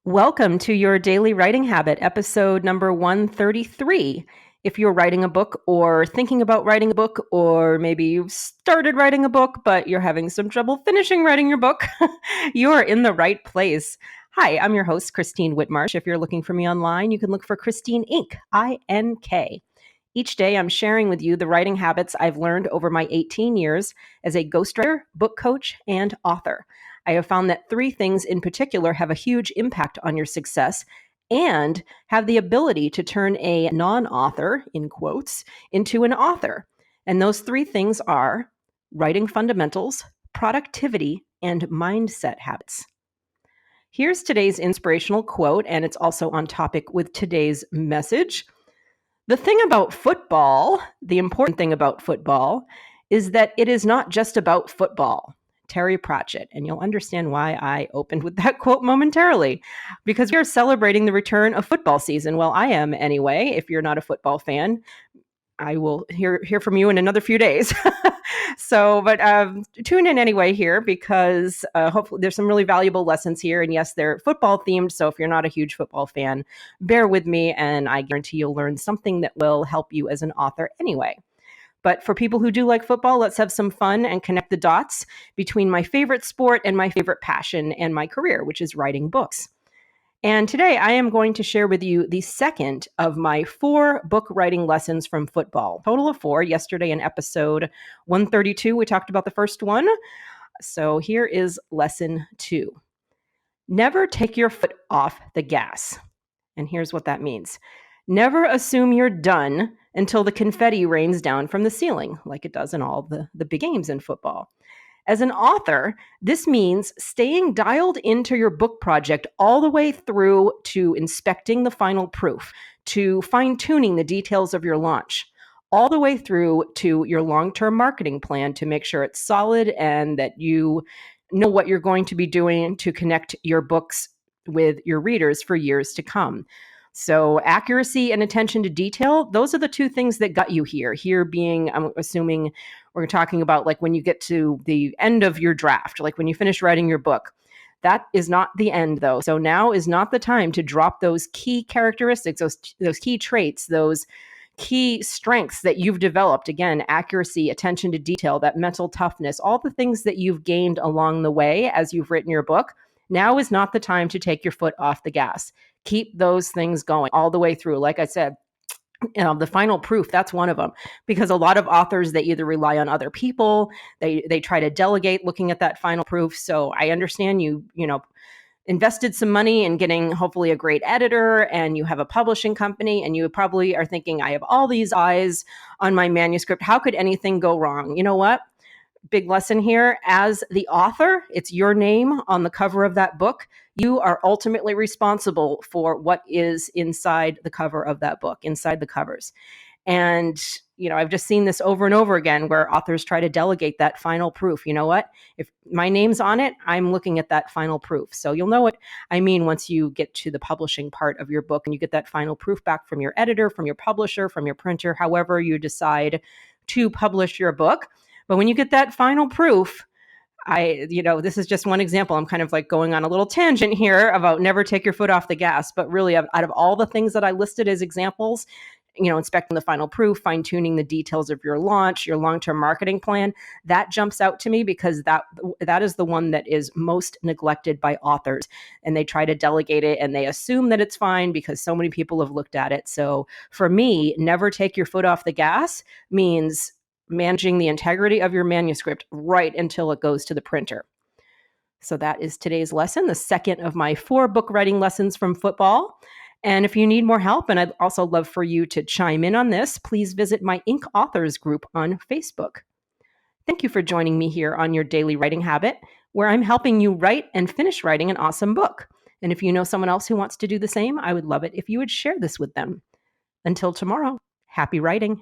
Welcome to your daily writing habit, episode number 133. If you're writing a book or thinking about writing a book, or maybe you've started writing a book, but you're having some trouble finishing writing your book, you are in the right place. Hi, I'm your host, Christine Whitmarsh. If you're looking for me online, you can look for Christine Inc., I-N-K. Each day, I'm sharing with you the writing habits I've learned over my 18 years as a ghostwriter, book coach, and author. I have found that three things in particular have a huge impact on your success and have the ability to turn a non-author, in quotes, into an author. And those three things are writing fundamentals, productivity, and mindset habits. Here's today's inspirational quote, and it's also on topic with today's message. The thing about football, the important thing about football, is that it is not just about football. Terry Pratchett. And you'll understand why I opened with that quote momentarily, because we are celebrating the return of football season. Well, I am anyway. If you're not a football fan, I will hear from you in another few days. But tune in anyway here, because hopefully there's some really valuable lessons here. And yes, they're football themed. So if you're not a huge football fan, bear with me, and I guarantee you'll learn something that will help you as an author anyway. But for people who do like football, let's have some fun and connect the dots between my favorite sport and my favorite passion and my career, which is writing books. And today I am going to share with you the second of my 4 book writing lessons from football. Total of 4. Yesterday in episode 132, we talked about the first one. So here is lesson 2. Never take your foot off the gas. And here's what that means. Never assume you're done until the confetti rains down from the ceiling, like it does in all the big games in football. As an author, this means staying dialed into your book project all the way through to inspecting the final proof, to fine-tuning the details of your launch, all the way through to your long-term marketing plan to make sure it's solid and that you know what you're going to be doing to connect your books with your readers for years to come. So accuracy and attention to detail, those are the 2 things that got you here. Here being, I'm assuming we're talking about like when you get to the end of your draft, like when you finish writing your book. That is not the end though. So now is not the time to drop those key characteristics, those key traits, those key strengths that you've developed. Again, accuracy, attention to detail, that mental toughness, all the things that you've gained along the way as you've written your book. Now is not the time to take your foot off the gas. Keep those things going all the way through. Like I said, the final proof, that's one of them, because a lot of authors, they either rely on other people, they try to delegate looking at that final proof. So I understand you invested some money in getting hopefully a great editor, and you have a publishing company, and you probably are thinking, I have all these eyes on my manuscript. How could anything go wrong? You know what? Big lesson here. As the author, it's your name on the cover of that book. You are ultimately responsible for what is inside the cover of that book, inside the covers. And, I've just seen this over and over again where authors try to delegate that final proof. You know what? If my name's on it, I'm looking at that final proof. So you'll know what I mean once you get to the publishing part of your book and you get that final proof back from your editor, from your publisher, from your printer, however you decide to publish your book. But when you get that final proof, this is just one example. I'm kind of like going on a little tangent here about never take your foot off the gas. But really, out of all the things that I listed as examples, inspecting the final proof, fine-tuning the details of your launch, your long-term marketing plan, that jumps out to me because that is the one that is most neglected by authors. And they try to delegate it and they assume that it's fine because so many people have looked at it. So for me, never take your foot off the gas means managing the integrity of your manuscript right until it goes to the printer. So that is today's lesson, the second of my 4 book writing lessons from football. And if you need more help, and I'd also love for you to chime in on this, please visit my Inc. Authors group on Facebook. Thank you for joining me here on your daily writing habit, where I'm helping you write and finish writing an awesome book. And if you know someone else who wants to do the same, I would love it if you would share this with them. Until tomorrow, happy writing.